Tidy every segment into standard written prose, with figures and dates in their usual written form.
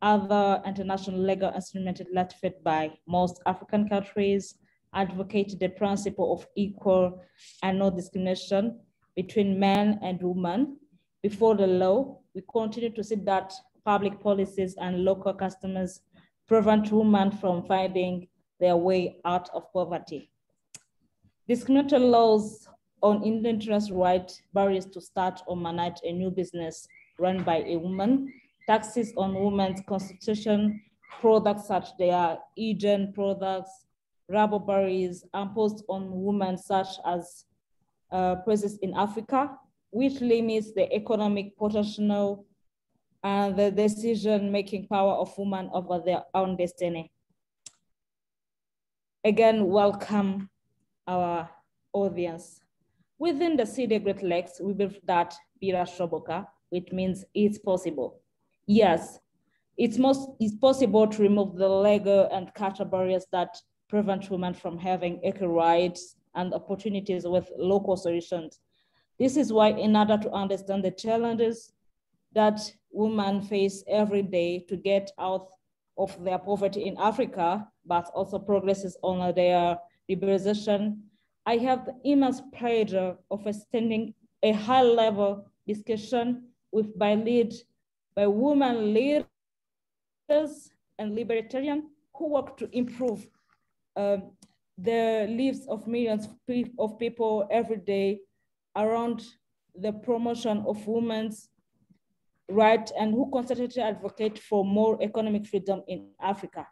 other international legal instruments ratified by most African countries advocate the principle of equal and no discrimination between men and women before the law. We continue to see that public policies and local customs prevent women from finding their way out of poverty. Discriminatory laws on indigenous rights, barriers to start or manage a new business run by a woman, taxes on women's constitution, products such as their Eden products, rubber berries imposed on women such as presence in Africa, which limits the economic potential and the decision-making power of women over their own destiny. Again, welcome our audience. Within the CD Great Lakes, we believe that Bira Shoboka, which means it's possible. Yes, it's possible to remove the legal and cultural barriers that prevent women from having equal rights and opportunities with local solutions. This is why, in order to understand the challenges that women face every day to get out of their poverty in Africa, but also progresses on their liberalization, I have the immense pleasure of extending a high-level discussion by women leaders and libertarians who work to improve the lives of millions of people every day around the promotion of women's rights and who constantly advocate for more economic freedom in Africa.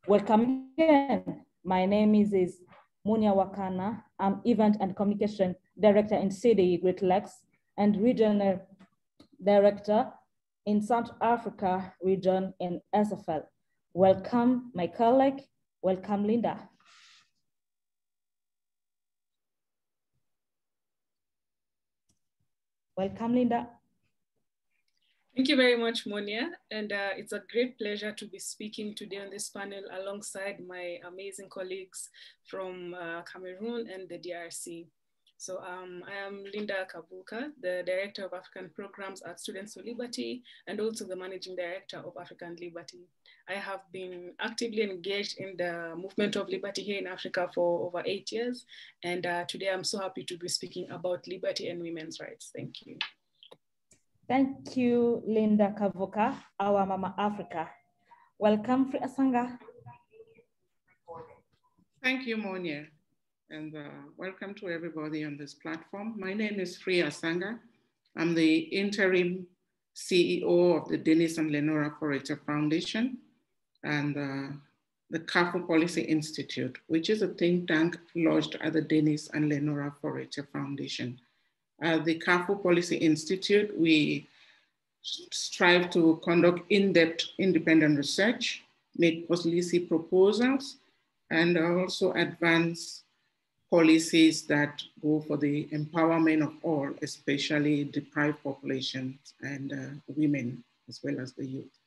Welcome again. My name is Munia Wakana. I'm Event and Communication Director in CD Great Lakes and Regional Director in South Africa region in SFL. Welcome, my colleague. Welcome, Linda. Welcome, Linda. Thank you very much, Monia. And it's a great pleasure to be speaking today on this panel alongside my amazing colleagues from Cameroon and the DRC. So I am Linda Kabuka, the Director of African Programs at Students for Liberty, and also the Managing Director of African Liberty. I have been actively engaged in the movement of liberty here in Africa for over 8 years. And today I'm so happy to be speaking about liberty and women's rights. Thank you. Thank you, Linda Kavuka, our Mama Africa. Welcome, Free Asanga. Thank you, Monia, and welcome to everybody on this platform. My name is Free Asanga. I'm the interim CEO of the Dennis and Lenora Foraker Foundation and the Kabu Policy Institute, which is a think tank lodged at the Dennis and Lenora Foraker Foundation. The Kabu Policy Institute, we strive to conduct in-depth independent research, make policy proposals, and also advance policies that go for the empowerment of all, especially deprived populations and women, as well as the youth.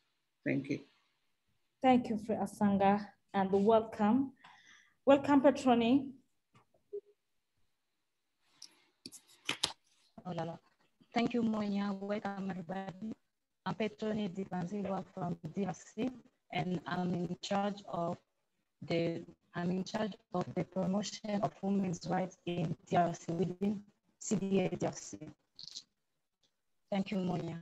Thank you. Thank you, Free Asanga, and welcome. Welcome, Petroni. Thank you, Monia. Welcome, everybody. I'm Petroni Dipanzilwa from DRC, and I'm in charge of the promotion of women's rights in DRC within CDA DRC. Thank you, Monia.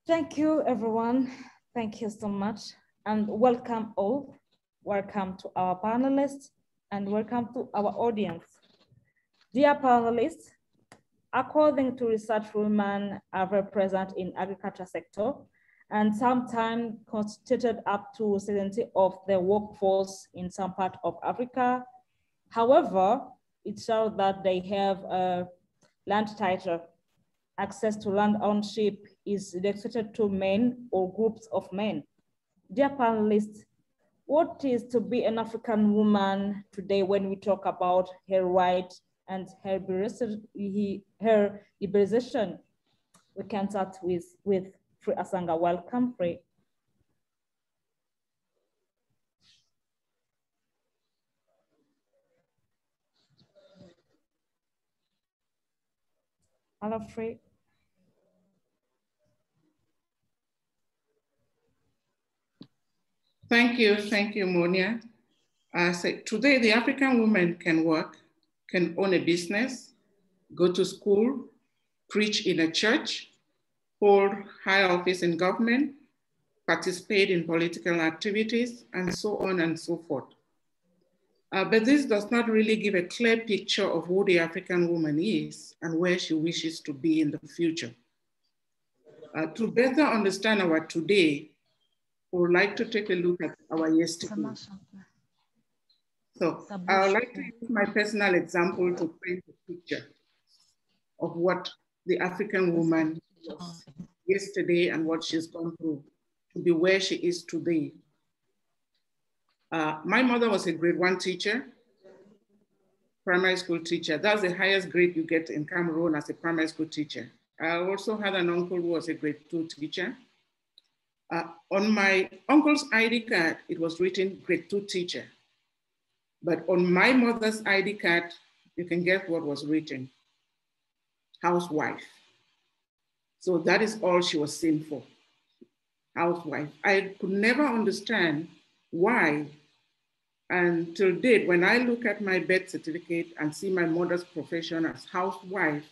Thank you, everyone. Thank you so much, and welcome all. Welcome to our panelists, and welcome to our audience. Dear panelists, according to research, women are very present in agriculture sector and sometimes constituted up to 70% of the workforce in some part of Africa. However, it shows that they have a land title. Access to land ownership is restricted to men or groups of men. Dear panelists, what is to be an African woman today when we talk about her rights and her liberalization? We can start with Free Asanga. Welcome, Free. Hello, Free. Thank you, Monia. Today, the African woman can work, can own a business, go to school, preach in a church, hold high office in government, participate in political activities, and so on and so forth. But this does not really give a clear picture of who the African woman is and where she wishes to be in the future. To better understand our today, we would like to take a look at our yesterday. So I would like to use my personal example to paint a picture of what the African woman was yesterday and what she's gone through to be where she is today. My mother was a grade 1 teacher, primary school teacher. That's the highest grade you get in Cameroon as a primary school teacher. I also had an uncle who was a grade 2 teacher. On my uncle's ID card, it was written grade 2 teacher. But on my mother's ID card, you can guess what was written, housewife. So that is all she was seen for, housewife. I could never understand why until date, when I look at my birth certificate and see my mother's profession as housewife,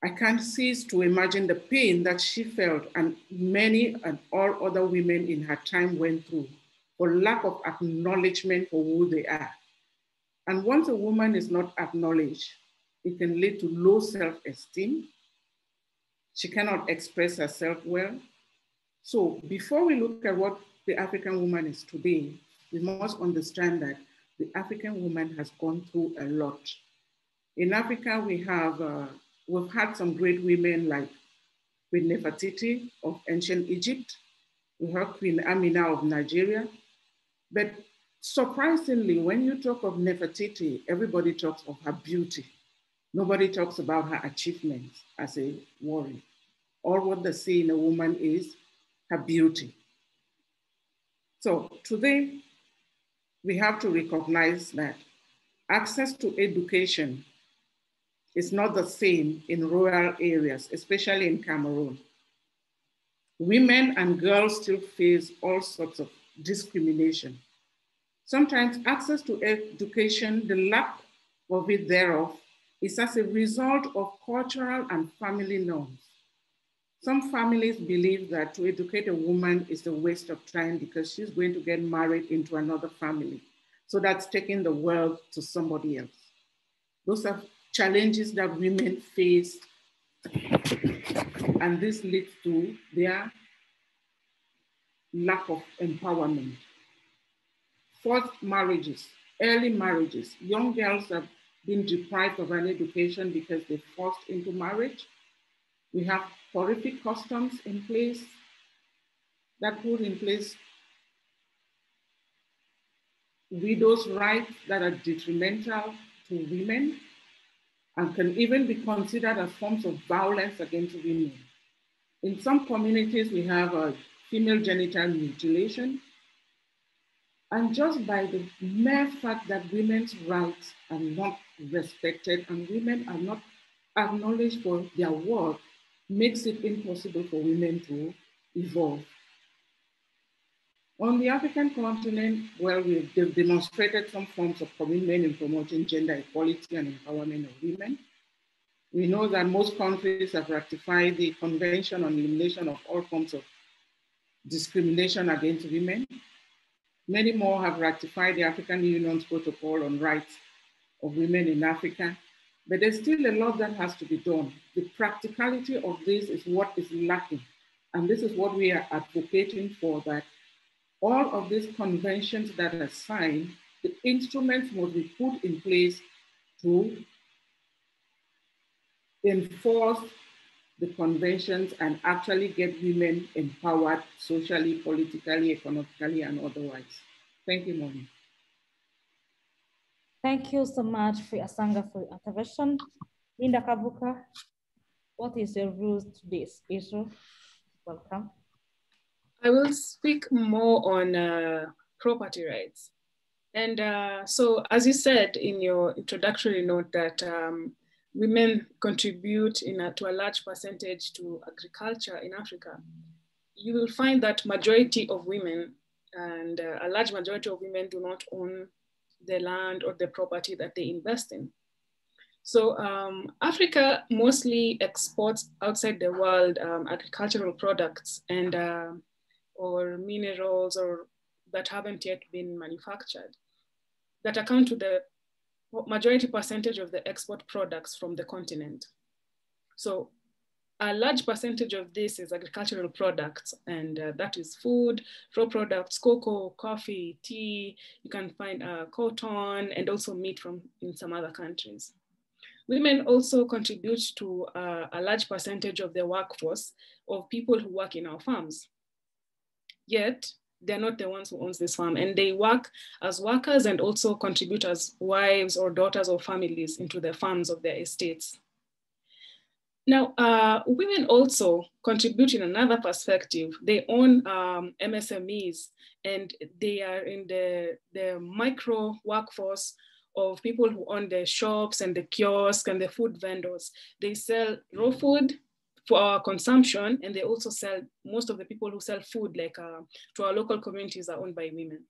I can't cease to imagine the pain that she felt and many and all other women in her time went through for lack of acknowledgement for who they are. And once a woman is not acknowledged, it can lead to low self-esteem. She cannot express herself well. So before we look at what the African woman is today, we must understand that the African woman has gone through a lot. In Africa, we've had some great women like Queen Nefertiti of ancient Egypt. We have Queen Amina of Nigeria. But surprisingly, when you talk of Nefertiti, everybody talks of her beauty. Nobody talks about her achievements as a warrior. All what they see in a woman is her beauty. So today, we have to recognize that access to education is not the same in rural areas, especially in Cameroon. Women and girls still face all sorts of discrimination. Sometimes access to education, the lack of it thereof, is as a result of cultural and family norms. Some families believe that to educate a woman is a waste of time because she's going to get married into another family. So that's taking the world to somebody else. Those are challenges that women face, and this leads to their lack of empowerment. Forced marriages, early marriages. Young girls have been deprived of an education because they're forced into marriage. We have horrific customs in place that put in place widows' rights that are detrimental to women and can even be considered as forms of violence against women. In some communities, we have a female genital mutilation. And just by the mere fact that women's rights are not respected and women are not acknowledged for their work makes it impossible for women to evolve. On the African continent, well, they've demonstrated some forms of commitment in promoting gender equality and empowerment of women. We know that most countries have ratified the Convention on Elimination of All Forms of Discrimination Against Women. Many more have ratified the African Union's Protocol on Rights of Women in Africa, but there's still a lot that has to be done. The practicality of this is what is lacking. And this is what we are advocating for, that all of these conventions that are signed, the instruments must be put in place to enforce the conventions and actually get women empowered socially, politically, economically, and otherwise. Thank you, Moni. Thank you so much, Asanga, for your intervention. Linda Kabuka, what is your views to this issue? Welcome. I will speak more on property rights. And so, as you said in your introductory note, that women contribute to a large percentage to agriculture in Africa. you will find that majority of women and a large majority of women do not own the land or the property that they invest in. So Africa mostly exports outside the world agricultural products and or minerals or that haven't yet been manufactured that account to the majority percentage of the export products from the continent. So a large percentage of this is agricultural products, and that is food, raw products, cocoa, coffee, tea. You can find cotton and also meat from in some other countries. Women also contribute to a large percentage of the workforce of people who work in our farms. Yet, they're not the ones who owns this farm, and they work as workers and also contribute as wives or daughters of families into the farms of their estates. Now, women also contribute in another perspective. They own MSMEs, and they are in the micro workforce of people who own the shops and the kiosks and the food vendors. They sell raw food for our consumption, and they also sell, most of the people who sell food like to our local communities are owned by women.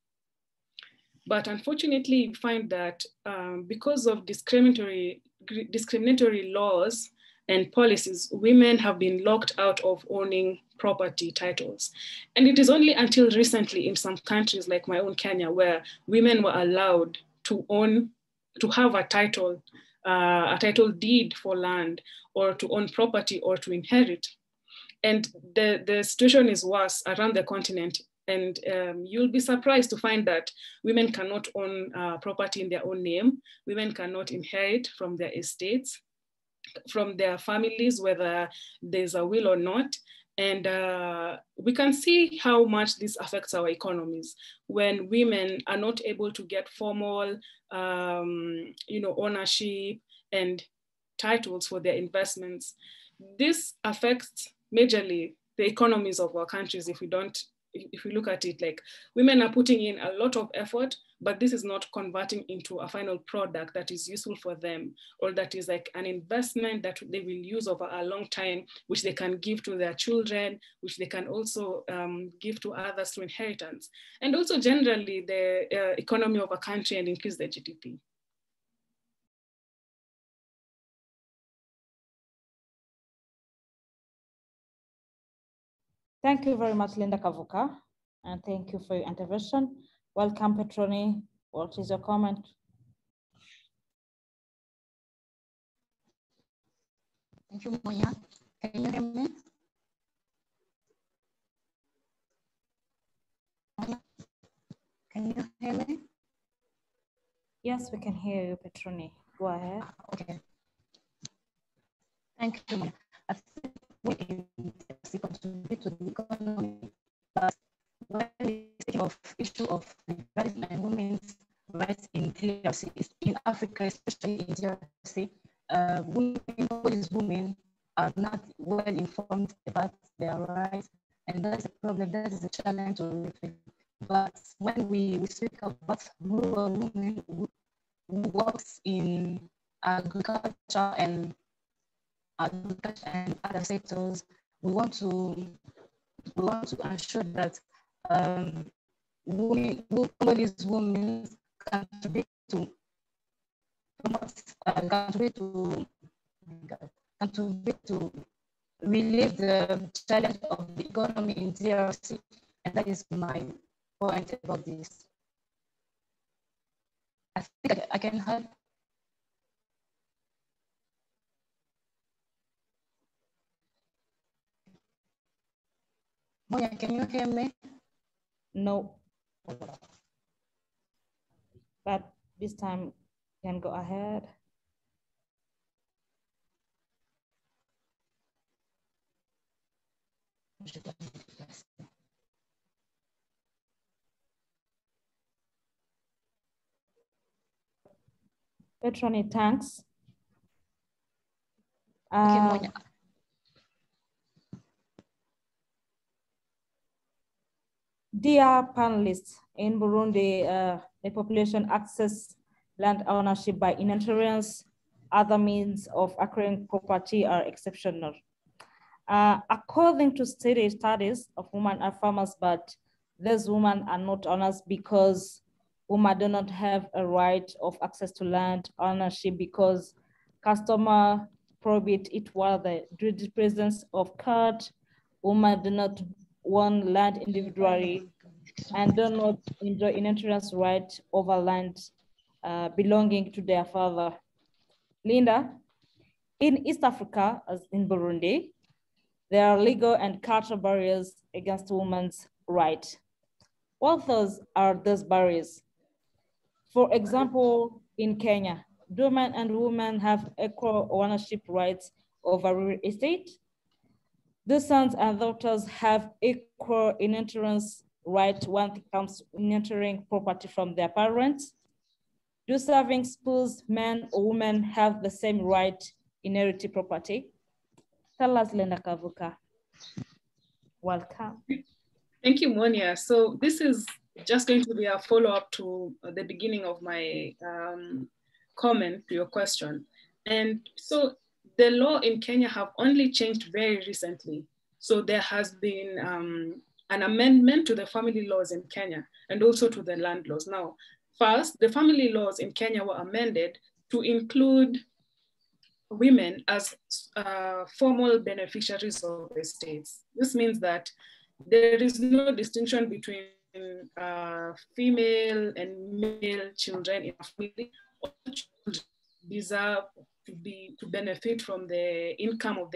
But unfortunately, we find that because of discriminatory laws and policies, women have been locked out of owning property titles. And it is only until recently in some countries like my own Kenya, where women were allowed to own, to have a title deed for land, or to own property, or to inherit. And the situation is worse around the continent. And you'll be surprised to find that women cannot own property in their own name. Women cannot inherit from their estates, from their families, whether there's a will or not. And we can see how much this affects our economies when women are not able to get formal ownership and titles for their investments. This affects majorly the economies of our countries if we look at it. Like, women are putting in a lot of effort, but this is not converting into a final product that is useful for them, or that is like an investment that they will use over a long time, which they can give to their children, which they can also give to others through inheritance, and also generally the economy of a country and increase the GDP. Thank you very much, Linda Kavuka, and thank you for your intervention. Welcome, Petroni. What is your comment? Thank you, Moya. Can you hear me? Can you hear me? Yes, we can hear you, Petroni. Go ahead. Okay. Thank you, Moya. I think we contribute to the economy, but when we speak of issue of liberalism and women's rights in DRC, in Africa, especially in DRC, women are not well informed about their rights, and that's a problem. That is a challenge. But when we speak about rural women who works in agriculture and other sectors, we want to ensure that women contribute to relieve the challenge of the economy in DRC, and that is my point about this. I think I can help. Moya, can you hear me? No. But this time you can go ahead. Petroni, thanks. Okay, Moya. Dear panelists, in Burundi, the population access land ownership by inheritance, other means of acquiring property are exceptional. According to studies of women are farmers, but these women are not owners because women do not have a right of access to land ownership because customer prohibit it while due to the presence of court. Women do not own land individually and do not enjoy inheritance right over land belonging to their father. Linda, in East Africa, as in Burundi, there are legal and cultural barriers against women's rights. What those are those barriers? For example, in Kenya, do men and women have equal ownership rights over real estate? Do sons and daughters have equal inheritance right when it comes to inheriting property from their parents? Do serving spouses, men or women, have the same right in inheriting property? Tell us, Linda Kavuka. Welcome. Thank you, Monia. So this is just going to be a follow-up to the beginning of my comment to your question. And so the law in Kenya have only changed very recently. So there has been an amendment to the family laws in Kenya and also to the land laws. Now, first, the family laws in Kenya were amended to include women as formal beneficiaries of estates. This means that there is no distinction between female and male children in a family. All children deserve to benefit from the income of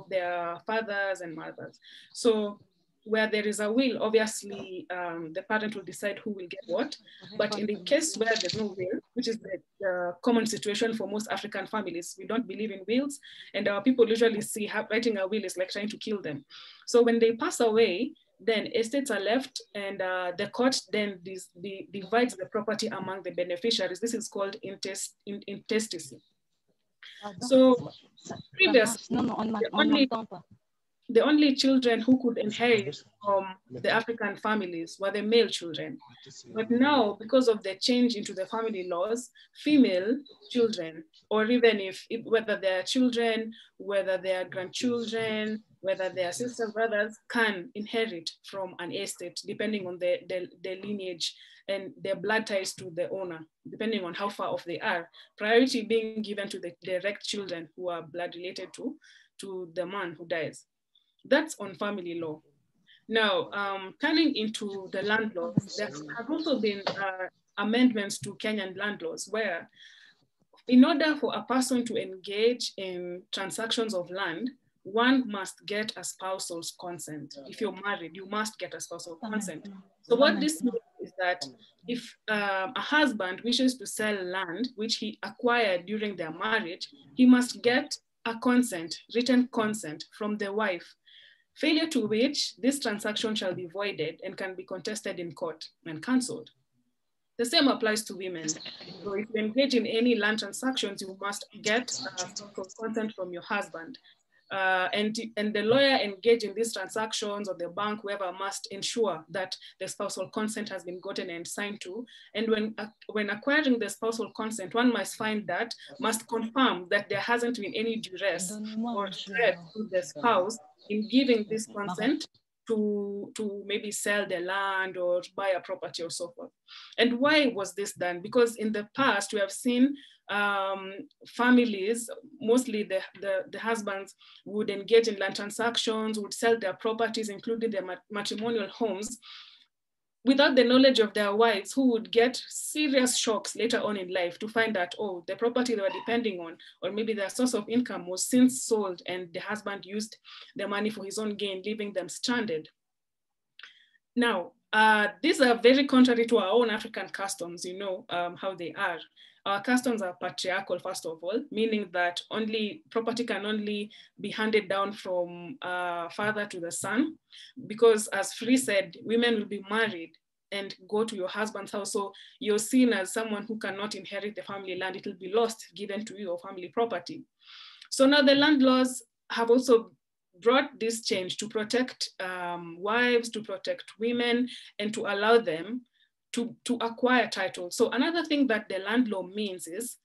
their fathers and mothers. So where there is a will, obviously the parent will decide who will get what. But in the case where there's no will, which is the common situation for most African families, we don't believe in wills, and our people usually see writing a will is like trying to kill them. So when they pass away, then estates are left, and the court then divides the property among the beneficiaries. This is called intestacy. So previously, the only children who could inherit from the African families were the male children. But now, because of the change into the family laws, female children, or even whether they are children, whether they are grandchildren, whether they are sisters, brothers, can inherit from an estate, depending on the lineage and their blood ties to the owner, depending on how far off they are. Priority being given to the direct children who are blood related to the man who dies. That's on family law. Now, turning into the land laws, there have also been amendments to Kenyan land laws where, in order for a person to engage in transactions of land, one must get a spousal consent. If you're married, you must get a spousal consent. So what this means is that if a husband wishes to sell land, which he acquired during their marriage, he must get a consent, written consent from the wife. Failure to which this transaction shall be voided and can be contested in court and cancelled. The same applies to women. So if you engage in any land transactions, you must get consent from your husband. And the lawyer engaged in these transactions, or the bank, whoever, must ensure that the spousal consent has been gotten and signed to. And when acquiring the spousal consent, one must confirm that there hasn't been any duress or threat to the spouse in giving this consent to maybe sell the land or buy a property or so forth. And why was this done? Because in the past, we have seen families, mostly the husbands, would engage in land transactions, would sell their properties, including their matrimonial homes, without the knowledge of their wives, who would get serious shocks later on in life to find that, oh, the property they were depending on, or maybe their source of income, was since sold and the husband used the money for his own gain, leaving them stranded. Now, these are very contrary to our own African customs, you know how they are. Our customs are patriarchal, first of all, meaning that property can only be handed down from father to the son, because as Free said, women will be married and go to your husband's house. So you're seen as someone who cannot inherit the family land. It will be lost, given to you, or family property. So now the land laws have also brought this change to protect wives, to protect women, and to allow them to acquire title. So another thing that the land law means is,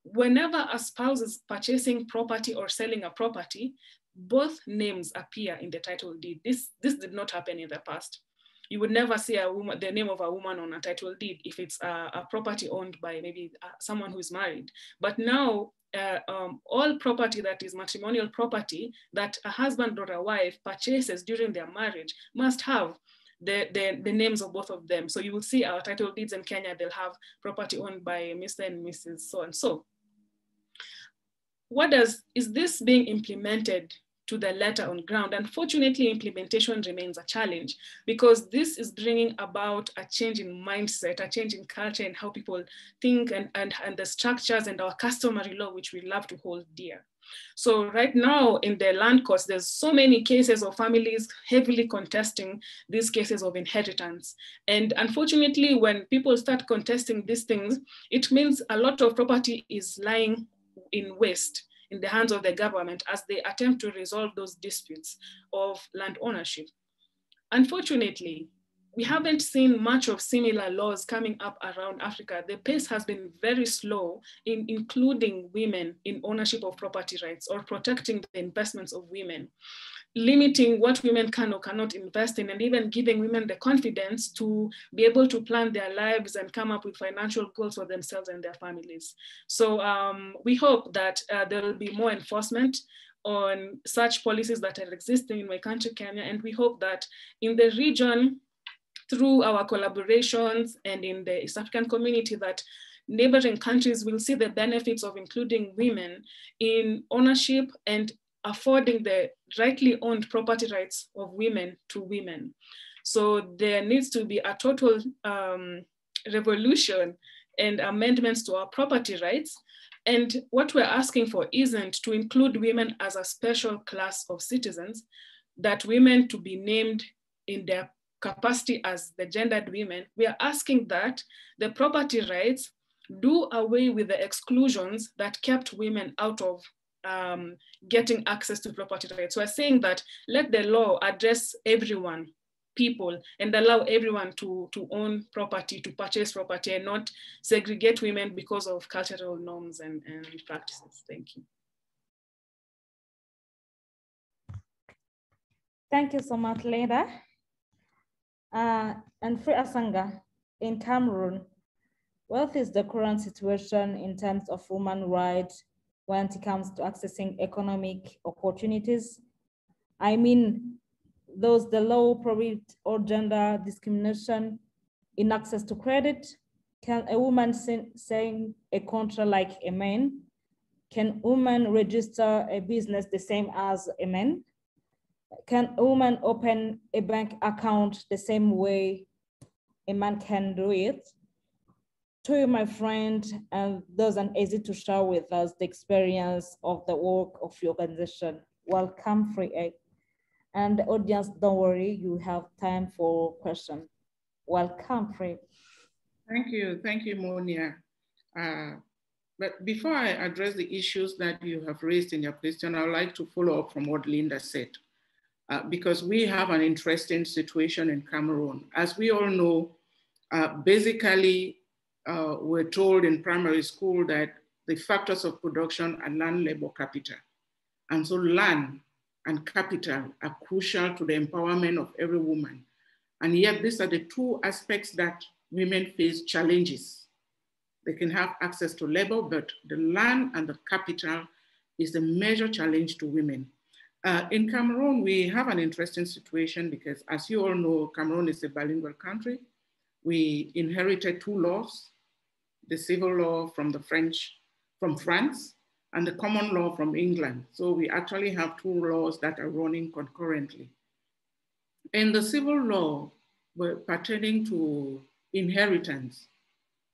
whenever a spouse is purchasing property or selling a property, both names appear in the title deed. This did not happen in the past. You would never see the name of a woman on a title deed if it's a property owned by maybe someone who's married. But now, all property that is matrimonial property that a husband or a wife purchases during their marriage must have the names of both of them. So you will see our title deeds in Kenya, they'll have property owned by Mr. and Mrs. so and so. Is this being implemented to the letter on ground? Unfortunately, implementation remains a challenge because this is bringing about a change in mindset, a change in culture and how people think and the structures and our customary law, which we love to hold dear. So right now in the land courts, there's so many cases of families heavily contesting these cases of inheritance. And unfortunately, when people start contesting these things, it means a lot of property is lying in waste in the hands of the government as they attempt to resolve those disputes of land ownership. Unfortunately, we haven't seen much of similar laws coming up around Africa. The pace has been very slow in including women in ownership of property rights or protecting the investments of women, limiting what women can or cannot invest in, and even giving women the confidence to be able to plan their lives and come up with financial goals for themselves and their families. So we hope that there will be more enforcement on such policies that are existing in my country, Kenya, and we hope that in the region, through our collaborations and in the East African community, that neighboring countries will see the benefits of including women in ownership and affording the rightly owned property rights of women to women. So there needs to be a total revolution and amendments to our property rights. And what we're asking for isn't to include women as a special class of citizens, that women to be named in their capacity as the gendered women. We are asking that the property rights do away with the exclusions that kept women out of getting access to property rights. So we're saying that let the law address everyone, people, and allow everyone to own property, to purchase property, and not segregate women because of cultural norms and practices. Thank you. Thank you so much, Leda. And Free Asanga, in Cameroon, what is the current situation in terms of human rights when it comes to accessing economic opportunities? I mean, the low probability or gender discrimination in access to credit. Can a woman sign a contract like a man? Can women register a business the same as a man? Can a woman open a bank account the same way a man can do it? To you, my friend, and those uneasy to share with us the experience of the work of your organization. Welcome, Free A. And the audience, don't worry, you have time for questions. Welcome, Free. Thank you, Monia. But before I address the issues that you have raised in your question, I would like to follow up from what Linda said, because we have an interesting situation in Cameroon. As we all know, basically, we're told in primary school that the factors of production are land, labor, capital. And so land and capital are crucial to the empowerment of every woman. And yet these are the two aspects that women face challenges. They can have access to labor, but the land and the capital is a major challenge to women. In Cameroon, we have an interesting situation because, as you all know, Cameroon is a bilingual country. We inherited two laws, the civil law from France, and the common law from England. So we actually have two laws that are running concurrently. In the civil law pertaining to inheritance,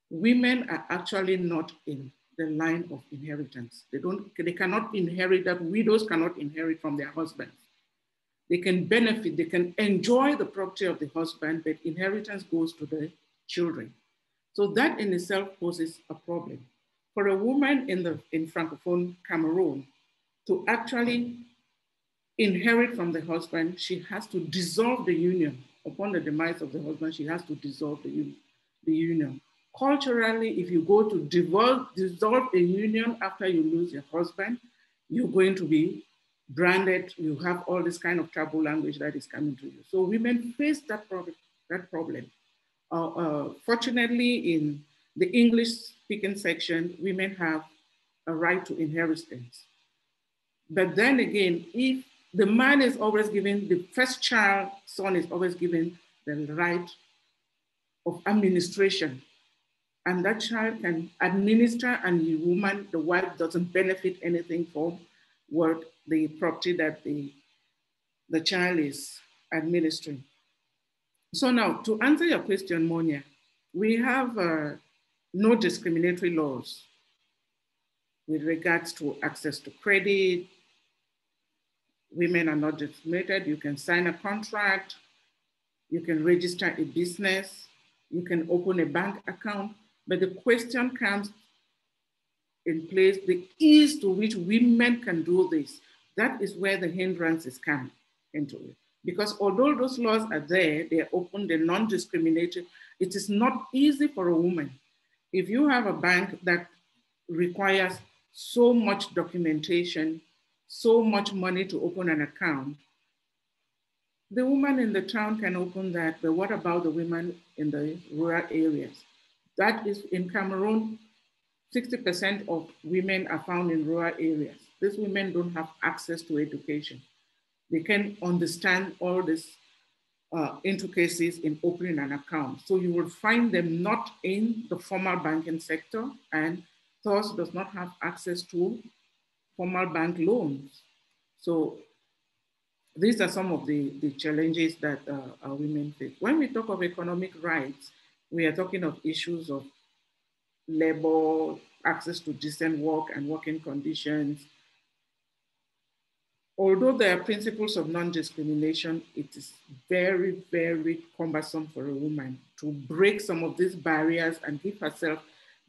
women are actually not in the line of inheritance. They cannot inherit, that widows cannot inherit from their husbands. They can benefit, they can enjoy the property of the husband, but inheritance goes to the children. So that in itself poses a problem. For a woman in Francophone Cameroon to actually inherit from the husband, she has to dissolve the union. Upon the demise of the husband, she has to dissolve the union. Culturally, if you go to dissolve a union after you lose your husband, you're going to be branded, you have all this kind of taboo language that is coming to you. So women face that problem. Fortunately, in the English-speaking section, women have a right to inheritance. But then again, if the man is always given, the first child, son is always given the right of administration. And that child can administer, and the woman, the wife, doesn't benefit anything from what the property that the child is administering. So now, to answer your question, Monia, we have no discriminatory laws with regards to access to credit. Women are not discriminated. You can sign a contract, you can register a business, you can open a bank account, but the question comes in place, the ease to which women can do this. That is where the hindrances come into it. Because although those laws are there, they're open, they're non-discriminatory, it is not easy for a woman. If you have a bank that requires so much documentation, so much money to open an account, the woman in the town can open that, but what about the women in the rural areas? That is, in Cameroon, 60% of women are found in rural areas. These women don't have access to education. They can understand all these intricacies in opening an account. So you will find them not in the formal banking sector, and thus does not have access to formal bank loans. So these are some of the challenges that our women face. When we talk of economic rights, we are talking of issues of labor, access to decent work and working conditions. Although there are principles of non-discrimination, it is very, very cumbersome for a woman to break some of these barriers and give herself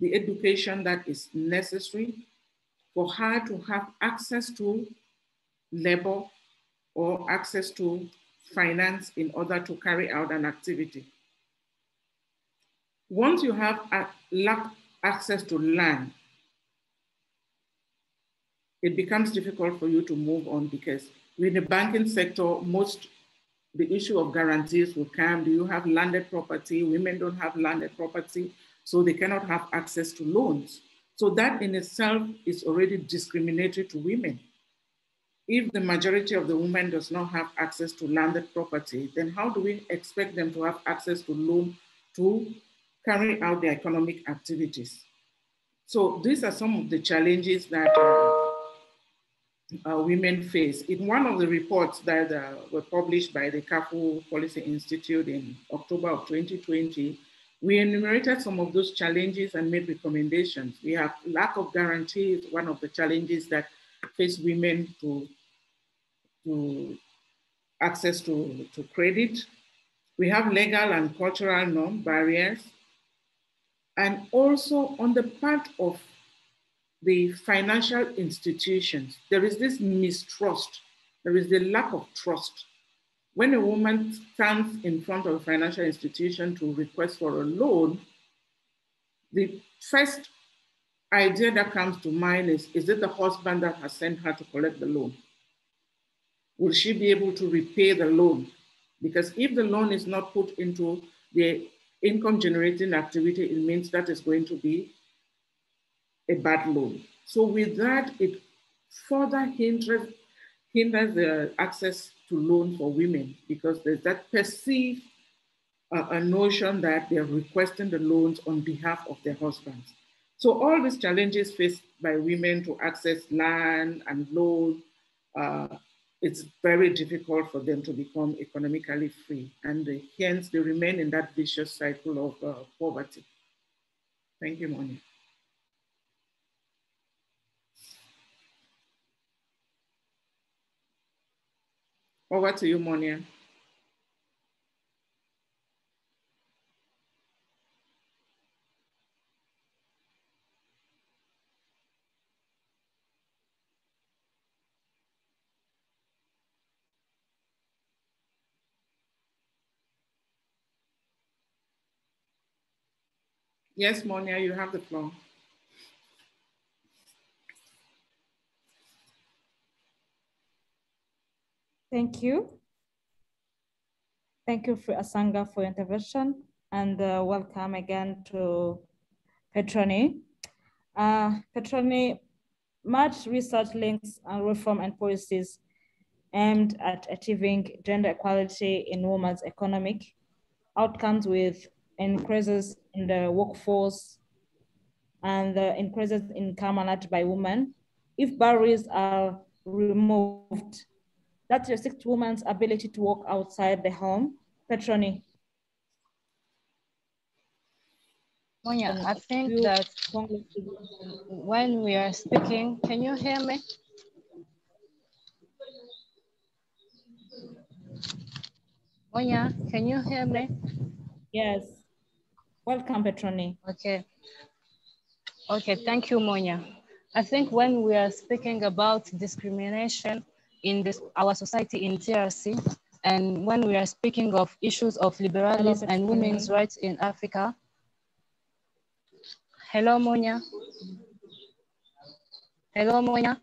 the education that is necessary for her to have access to labor or access to finance in order to carry out an activity. Once you have lack access to land, it becomes difficult for you to move on, because with the banking sector, the issue of guarantees will come. Do you have landed property? Women don't have landed property, so they cannot have access to loans. So that in itself is already discriminatory to women. If the majority of the women does not have access to landed property, then how do we expect them to have access to loan to carry out their economic activities? So these are some of the challenges that women face. In one of the reports that were published by the Kabu Policy Institute in October of 2020, we enumerated some of those challenges and made recommendations. We have lack of guarantees, one of the challenges that face women to access to credit. We have legal and cultural norm barriers. And also on the part of the financial institutions, there is this mistrust. There is the lack of trust. When a woman stands in front of a financial institution to request for a loan, the first idea that comes to mind is it the husband that has sent her to collect the loan? Will she be able to repay the loan? Because if the loan is not put into the income generating activity, it means that is going to be a bad loan. So with that, it further hinders the access to loan for women, because there's that perceived a notion that they're requesting the loans on behalf of their husbands. So all these challenges faced by women to access land and loan, it's very difficult for them to become economically free, and hence they remain in that vicious cycle of poverty. Thank you, Monia. Over to you, Monia. Yes, Monia, you have the floor. Thank you. Thank you, Asanga, for your intervention, and welcome again to Petroni. Petroni, much research links and reform and policies aimed at achieving gender equality in women's economic outcomes with increases in the workforce and the increases in income earned by women. If barriers are removed, that restricts women's ability to work outside the home. Petroni. Monya, I think that when we are speaking, can you hear me? Monya, can you hear me? Yes. Welcome, Petroni. Okay. Okay, thank you, Monya. I think when we are speaking about discrimination in our society in DRC, and when we are speaking of issues of liberalism and women's rights in Africa. Hello, Monya. Hello, Monya.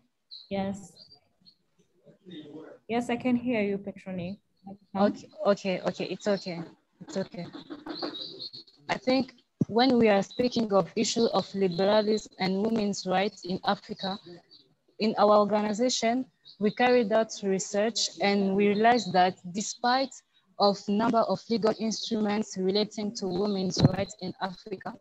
Yes. Yes, I can hear you, Petroni. Okay, it's okay. It's okay. I think when we are speaking of issue of liberalism and women's rights in Africa, in our organization, we carried out research and we realized that despite of number of legal instruments relating to women's rights in Africa,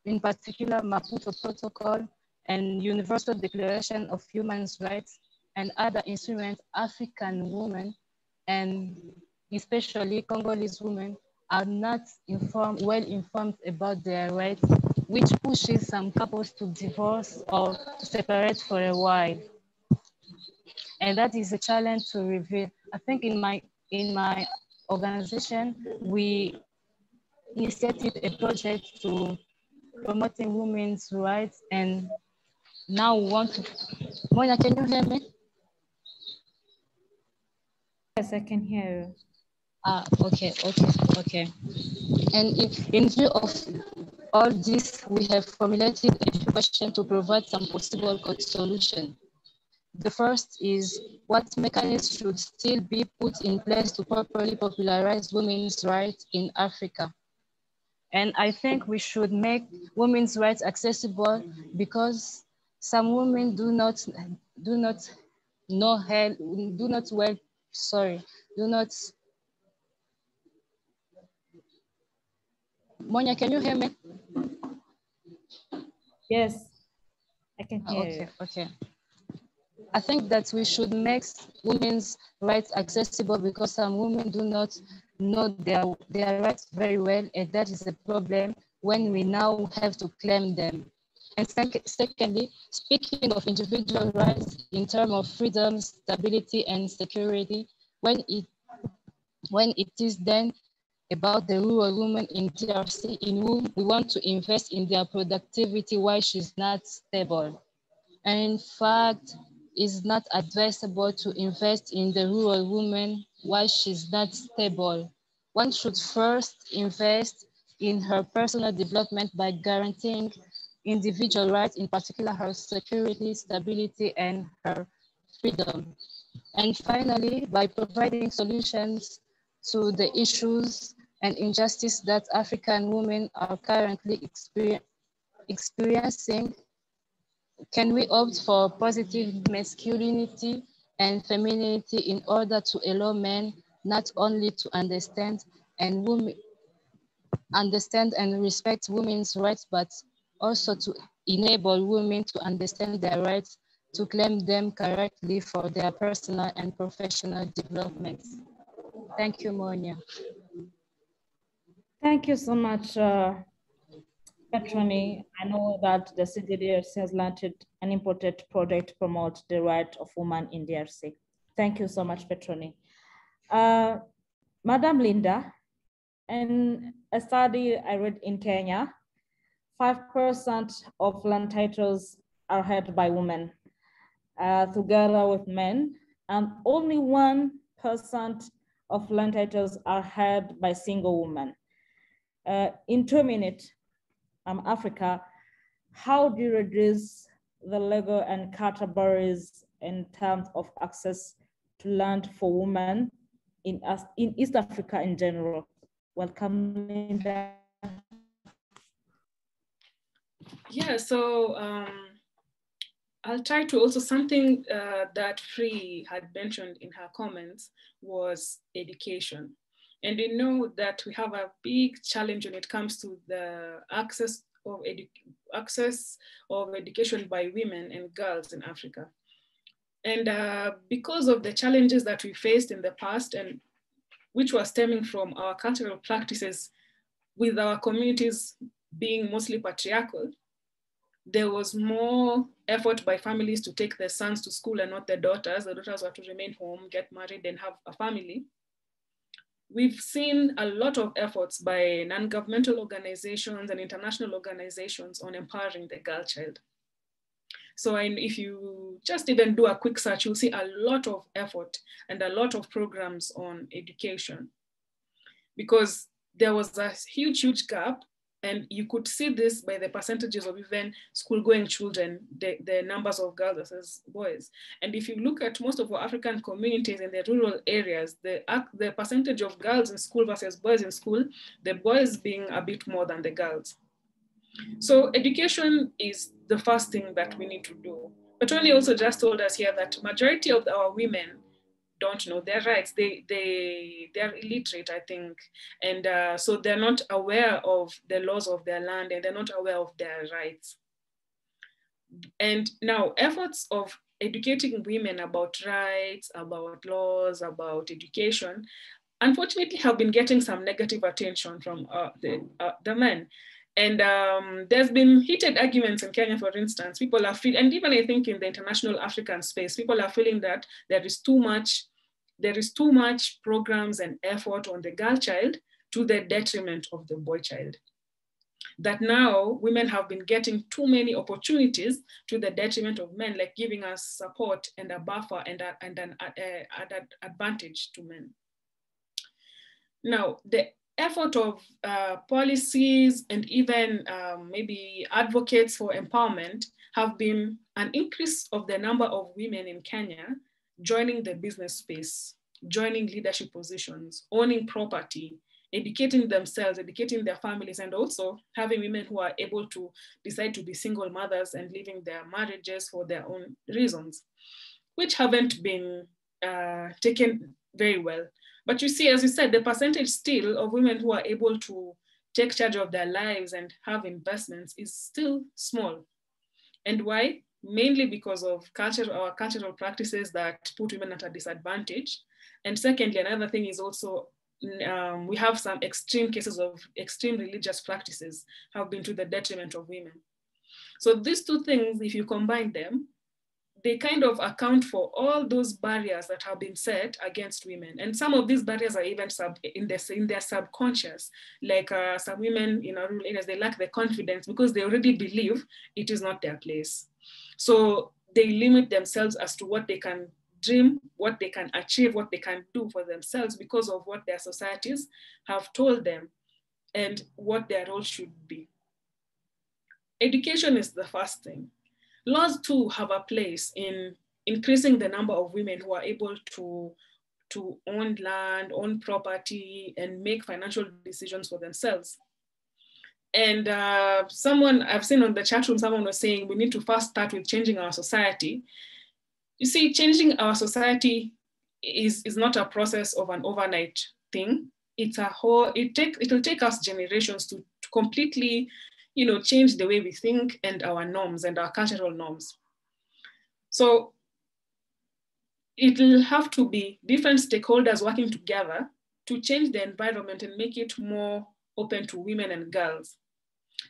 in particular Maputo Protocol and Universal Declaration of Human Rights and other instruments, African women and especially Congolese women are not well informed about their rights, which pushes some couples to divorce or to separate for a while. And that is a challenge to reveal. I think in my organization, we initiated a project to promoting women's rights, and now we want to. Monya, can you hear me? Yes, I can hear you. Okay. And in view of all this, we have formulated a question to provide some possible solution. The first is, what mechanisms should still be put in place to properly popularize women's rights in Africa? And I think we should make women's rights accessible because some women do not Monya, can you hear me? Yes, I can hear you. Okay. I think that we should make women's rights accessible because some women do not know their rights very well, and that is a problem when we now have to claim them. And secondly, speaking of individual rights in terms of freedom, stability, and security, when it is then about the rural woman in DRC in whom we want to invest in their productivity while she's not stable. And in fact, it's not advisable to invest in the rural woman while she's not stable. One should first invest in her personal development by guaranteeing individual rights, in particular her security, stability, and her freedom. And finally, by providing solutions to the issues and injustice that African women are currently experiencing, can we opt for positive masculinity and femininity in order to allow men not only to understand and respect women's rights, but also to enable women to understand their rights, to claim them correctly for their personal and professional development. Thank you, Monya. Thank you so much, Petroni. I know that the CDDRC has launched an important project to promote the right of women in DRC. Thank you so much, Petroni. Madam Linda, in a study I read in Kenya, 5% of land titles are held by women together with men, and only 1% of land titles are held by single women. In 2 minutes, Africa, how do you reduce the legal and cultural barriers in terms of access to land for women in East Africa in general. Welcome, Linda. Yeah, so I'll try to also, something that Free had mentioned in her comments was education. And we know that we have a big challenge when it comes to the access of education by women and girls in Africa. And because of the challenges that we faced in the past, and which were stemming from our cultural practices with our communities being mostly patriarchal, there was more effort by families to take their sons to school and not their daughters. The daughters were to remain home, get married, and have a family. We've seen a lot of efforts by non-governmental organizations and international organizations on empowering the girl child. So if you just even do a quick search, you'll see a lot of effort and a lot of programs on education, because there was a huge, huge gap. And you could see this by the percentages of even school-going children, the numbers of girls versus boys. And if you look at most of our African communities in the rural areas, the percentage of girls in school versus boys in school, the boys being a bit more than the girls. So education is the first thing that we need to do. But Tony also just told us here that majority of our women don't know their rights. They're illiterate, I think. And so they're not aware of the laws of their land, and they're not aware of their rights. And now efforts of educating women about rights, about laws, about education, unfortunately have been getting some negative attention from the men. And there's been heated arguments in Kenya, for instance. People are feeling, and even I think in the international African space, people are feeling that there is too much programs and effort on the girl child to the detriment of the boy child. That now women have been getting too many opportunities to the detriment of men, like giving us support and a buffer and an advantage to men. Now, the effort of policies and even maybe advocates for empowerment have been an increase of the number of women in Kenya joining the business space, joining leadership positions, owning property, educating themselves, educating their families, and also having women who are able to decide to be single mothers and leaving their marriages for their own reasons, which haven't been taken very well. But you see, as you said, the percentage still of women who are able to take charge of their lives and have investments is still small. And why? Mainly because of our cultural practices that put women at a disadvantage. And secondly, another thing is also, we have some extreme cases of extreme religious practices have been to the detriment of women. So these two things, if you combine them, they kind of account for all those barriers that have been set against women. And some of these barriers are even in their subconscious. Like some women in our rural areas, they lack the confidence because they already believe it is not their place. So they limit themselves as to what they can dream, what they can achieve, what they can do for themselves because of what their societies have told them and what their role should be. Education is the first thing. Laws too have a place in increasing the number of women who are able to own land, own property, and make financial decisions for themselves. And someone I've seen on the chat room, someone was saying we need to first start with changing our society. You see, changing our society is not a process of an overnight thing. It's a whole, it'll take us generations to completely, change the way we think and our norms and our cultural norms. So it'll have to be different stakeholders working together to change the environment and make it more open to women and girls.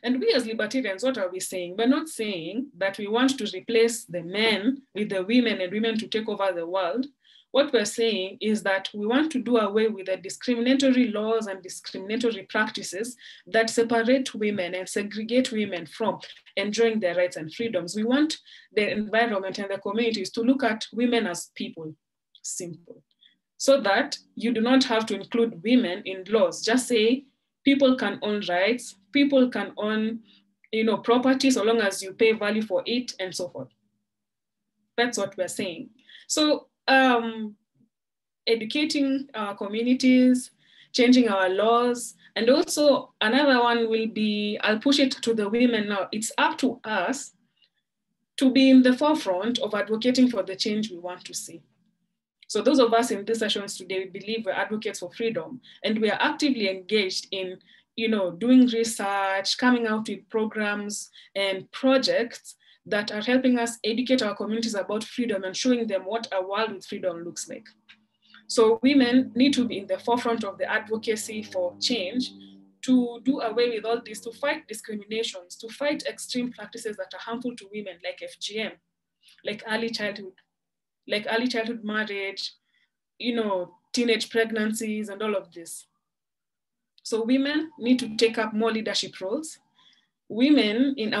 And we as libertarians, what are we saying? We're not saying that we want to replace the men with the women and women to take over the world. What we're saying is that we want to do away with the discriminatory laws and discriminatory practices that separate women and segregate women from enjoying their rights and freedoms. We want the environment and the communities to look at women as people, simple. So that you do not have to include women in laws. Just say people can own rights, people can own property so long as you pay value for it and so forth. That's what we're saying. So educating our communities, changing our laws. And also another one will be, I'll push it to the women now. It's up to us to be in the forefront of advocating for the change we want to see. So those of us in these sessions today, we believe we're advocates for freedom, and we are actively engaged in, doing research, coming out with programs and projects that are helping us educate our communities about freedom and showing them what a world with freedom looks like. So women need to be in the forefront of the advocacy for change, to do away with all this, to fight discriminations, to fight extreme practices that are harmful to women, like FGM, like early childhood marriage, teenage pregnancies and all of this. So women need to take up more leadership roles. Women in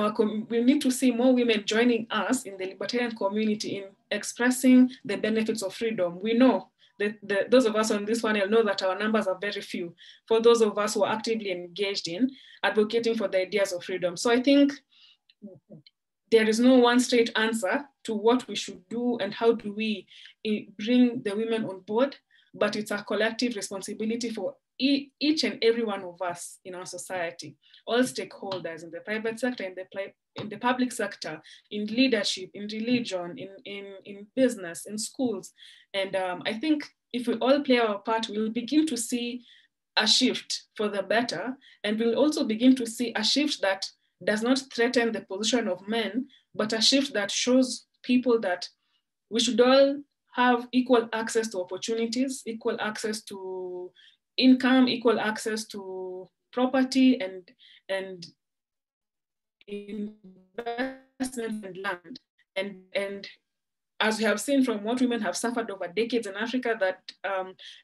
we need to see more women joining us in the libertarian community in expressing the benefits of freedom. We know that those of us on this panel know that our numbers are very few for those of us who are actively engaged in advocating for the ideas of freedom. So I think there is no one straight answer to what we should do and how do we bring the women on board, but it's a collective responsibility for each and every one of us in our society, all stakeholders in the private sector, in the public sector, in leadership, in religion, in business, in schools. And I think if we all play our part, we'll begin to see a shift for the better. And we'll also begin to see a shift that does not threaten the position of men, but a shift that shows people that we should all have equal access to opportunities, equal access to income, equal access to property and investment and land. And as we have seen from what women have suffered over decades in Africa, that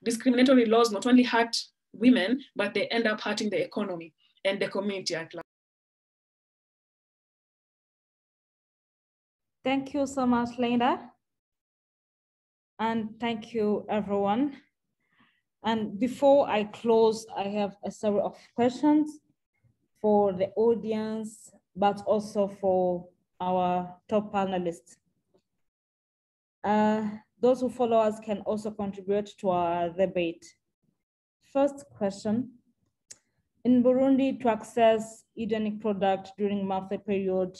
discriminatory laws not only hurt women, but they end up hurting the economy and the community at large. Thank you so much, Linda. And thank you, everyone. And before I close, I have a series of questions for the audience, but also for our top panelists. Those who follow us can also contribute to our debate. First question, in Burundi, to access hygienic product during monthly period,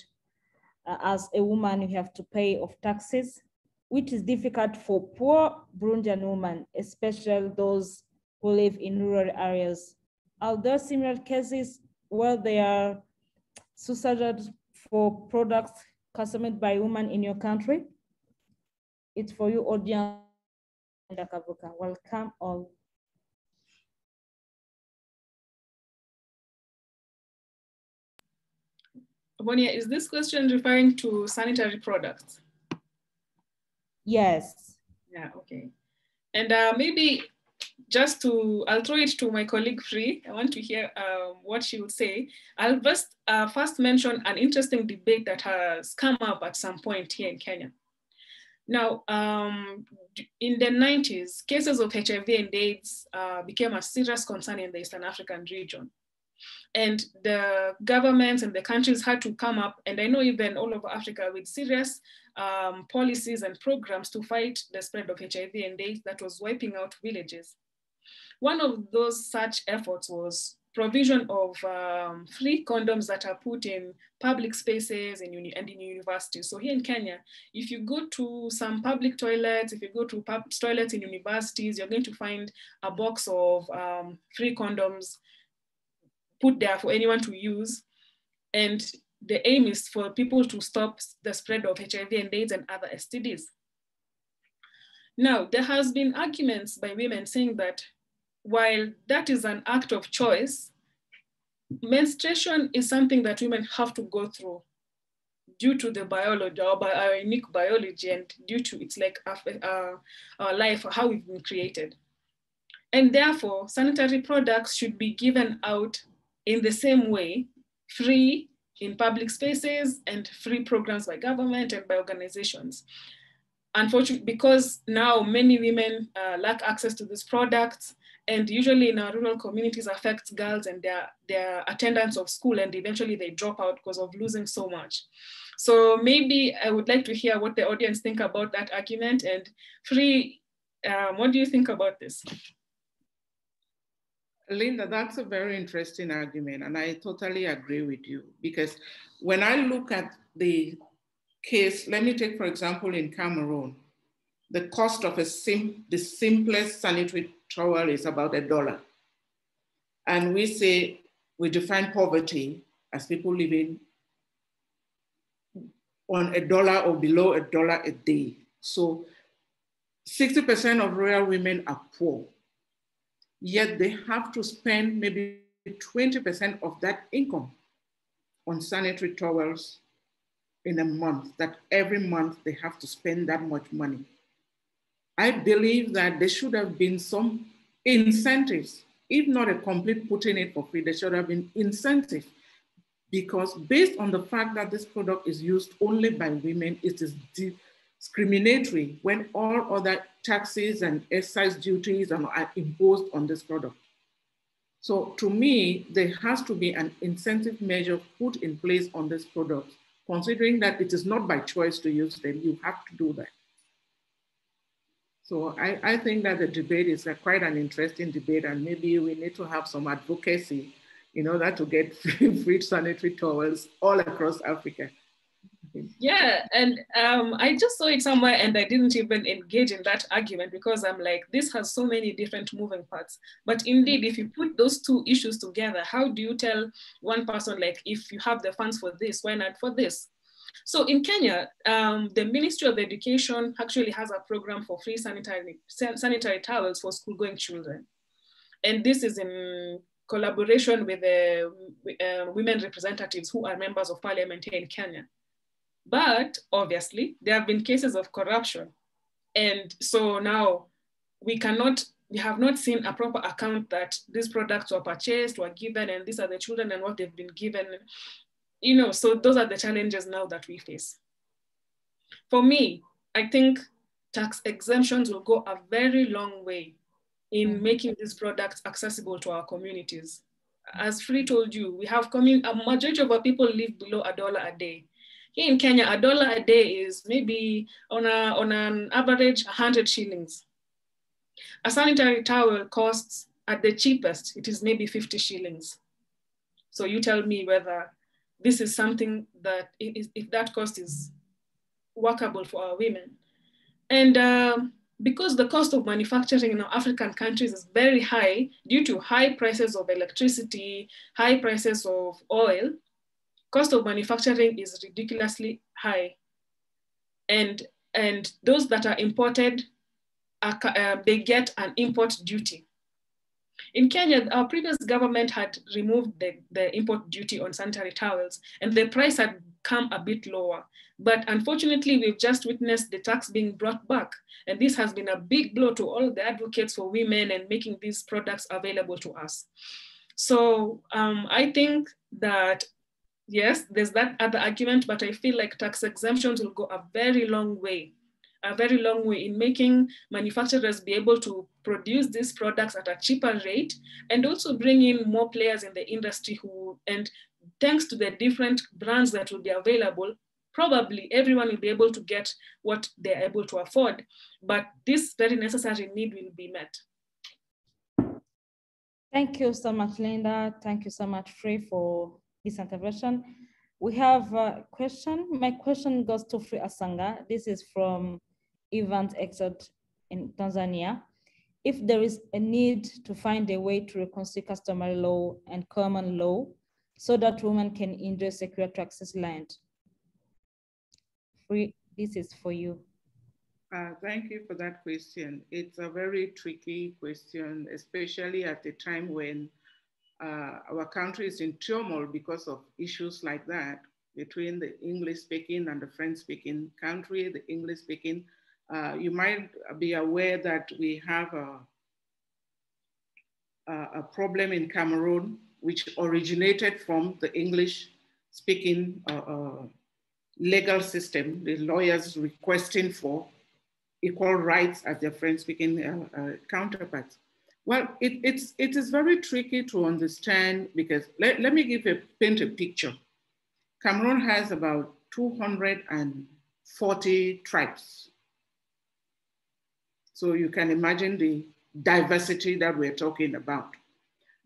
as a woman, you have to pay of taxes, which is difficult for poor Burundian women, especially those who live in rural areas. Are there similar cases where they are subsidized for products consumed by women in your country? It's for you, audience. Welcome all. Bonia, is this question referring to sanitary products? Yes. Yeah, okay. And maybe I'll throw it to my colleague Free. I want to hear what she would say. I'll just first mention an interesting debate that has come up at some point here in Kenya. Now, in the 90s, cases of HIV and AIDS became a serious concern in the Eastern African region. And the governments and the countries had to come up, and I know even all over Africa, with serious policies and programs to fight the spread of HIV and AIDS that was wiping out villages. One of those such efforts was provision of free condoms that are put in public spaces and in universities. So here in Kenya, if you go to some public toilets, if you go to toilets in universities, you're going to find a box of free condoms put there for anyone to use. And the aim is for people to stop the spread of HIV and AIDS and other STDs. Now, there has been arguments by women saying that while that is an act of choice, menstruation is something that women have to go through due to the biology, our unique biology, and due to it's like our life, how we've been created. And therefore, sanitary products should be given out in the same way, free in public spaces and free programs by government and by organizations. Unfortunately, because now many women lack access to these products, and usually in our rural communities affects girls and their attendance of school, and eventually they drop out because of losing so much. So maybe I would like to hear what the audience think about that argument. And Free, What do you think about this? Linda, that's a very interesting argument, and I totally agree with you, because when I look at the case, let me take, for example, in Cameroon, the cost of the simplest sanitary towel is about $1. And we say, we define poverty as people living on $1 or below $1 a day. So 60% of rural women are poor, yet they have to spend maybe 20% of that income on sanitary towels in a month, that every month they have to spend that much money. I believe that there should have been some incentives, if not a complete putting it for free, there should have been incentives, because based on the fact that this product is used only by women, it is discriminatory when all other taxes and excise duties are imposed on this product. So to me, there has to be an incentive measure put in place on this product, considering that it is not by choice to use them, you have to do that. So I think that the debate is quite an interesting debate, and maybe we need to have some advocacy in order to get free sanitary towels all across Africa. Yeah, and I just saw it somewhere and I didn't even engage in that argument because I'm like, this has so many different moving parts. But indeed, if you put those two issues together, how do you tell one person, like, if you have the funds for this, why not for this? So in Kenya, the Ministry of Education actually has a program for free sanitary towels for school-going children. And this is in collaboration with the women representatives who are members of parliament here in Kenya. But obviously, there have been cases of corruption. And so now we have not seen a proper account that these products were purchased, were given, and these are the children and what they've been given. You know, so those are the challenges now that we face. For me, I think tax exemptions will go a very long way in making these products accessible to our communities. As Free told you, we have a majority of our people live below $1 a day. Here in Kenya, $1 a day is maybe on an average 100 shillings. A sanitary towel costs, at the cheapest, it is maybe 50 shillings. So you tell me whether this is something that, if that cost is workable for our women. And because the cost of manufacturing in African countries is very high due to high prices of electricity, high prices of oil, cost of manufacturing is ridiculously high. And those that are imported, they get an import duty. In Kenya, our previous government had removed the import duty on sanitary towels, and the price had come a bit lower. But unfortunately, we've just witnessed the tax being brought back. And this has been a big blow to all the advocates for women and making these products available to us. So I think that, yes, there's that other argument, but I feel like tax exemptions will go a very long way in making manufacturers be able to produce these products at a cheaper rate, and also bring in more players in the industry and thanks to the different brands that will be available, probably everyone will be able to get what they're able to afford, but this very necessary need will be met. Thank you so much, Linda. Thank you so much, Free, for this intervention. We have a question. My question goes to Free Asanga. This is from Evans Exod in Tanzania. If there is a need to find a way to reconcile customary law and common law so that women can enjoy secure to access land. Free, this is for you. Thank you for that question. It's a very tricky question, especially at a time when our country is in turmoil because of issues like that between the English-speaking and the French-speaking country, the English-speaking. You might be aware that we have a problem in Cameroon, which originated from the English-speaking legal system, the lawyers requesting for equal rights as their French-speaking counterparts. Well, it is very tricky to understand because let me paint a picture. Cameroon has about 240 tribes. So you can imagine the diversity that we're talking about.